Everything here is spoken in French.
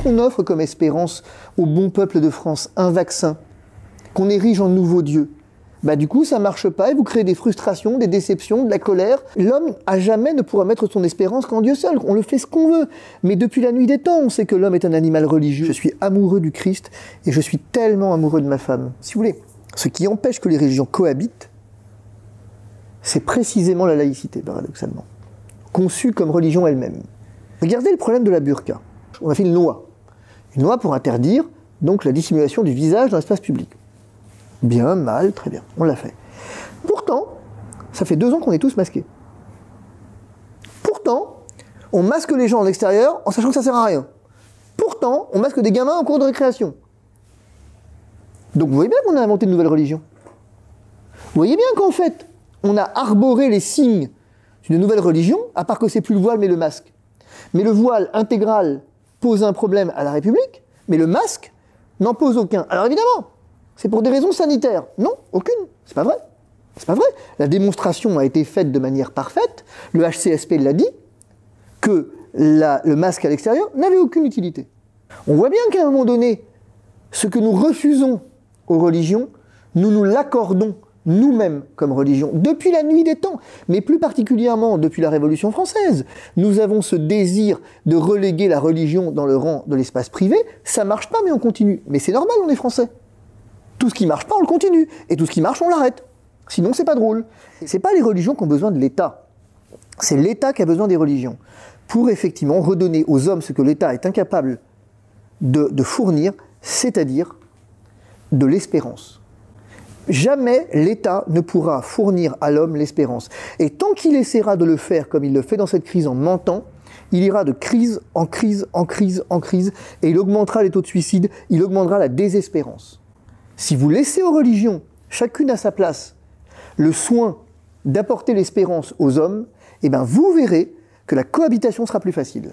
qu'on offre comme espérance au bon peuple de France un vaccin, qu'on érige en nouveau Dieu, bah du coup ça marche pas et vous créez des frustrations, des déceptions, de la colère. L'homme à jamais ne pourra mettre son espérance qu'en Dieu seul. On le fait ce qu'on veut. Mais depuis la nuit des temps, on sait que l'homme est un animal religieux. Je suis amoureux du Christ et je suis tellement amoureux de ma femme. Si vous voulez, ce qui empêche que les religions cohabitent, c'est précisément la laïcité, paradoxalement, conçue comme religion elle-même. Regardez le problème de la burqa. On a fait une loi pour interdire donc la dissimulation du visage dans l'espace public. Bien, mal, très bien, on l'a fait. Pourtant, ça fait 2 ans qu'on est tous masqués. Pourtant, on masque les gens en extérieur en sachant que ça sert à rien. Pourtant, on masque des gamins en cours de récréation. Donc vous voyez bien qu'on a inventé une nouvelle religion. Vous voyez bien qu'en fait, on a arboré les signes d'une nouvelle religion, à part que c'est plus le voile mais le masque. Mais le voile intégral pose un problème à la République, mais le masque n'en pose aucun. Alors évidemment, c'est pour des raisons sanitaires. Non, aucune. C'est pas vrai. C'est pas vrai. La démonstration a été faite de manière parfaite. Le HCSP l'a dit, que le masque à l'extérieur n'avait aucune utilité. On voit bien qu'à un moment donné, ce que nous refusons aux religions, nous l'accordons nous-mêmes comme religion, depuis la nuit des temps, mais plus particulièrement depuis la Révolution française. Nous avons ce désir de reléguer la religion dans le rang de l'espace privé. Ça marche pas, mais on continue. Mais c'est normal, on est français. Tout ce qui marche pas, on le continue. Et tout ce qui marche, on l'arrête. Sinon, c'est pas drôle. C'est pas les religions qui ont besoin de l'État. C'est l'État qui a besoin des religions. Pour effectivement redonner aux hommes ce que l'État est incapable de fournir, c'est-à-dire de l'espérance. Jamais l'État ne pourra fournir à l'homme l'espérance. Et tant qu'il essaiera de le faire comme il le fait dans cette crise en mentant, il ira de crise en crise, en crise, en crise, et il augmentera les taux de suicide, il augmentera la désespérance. Si vous laissez aux religions, chacune à sa place, le soin d'apporter l'espérance aux hommes, eh bien vous verrez que la cohabitation sera plus facile.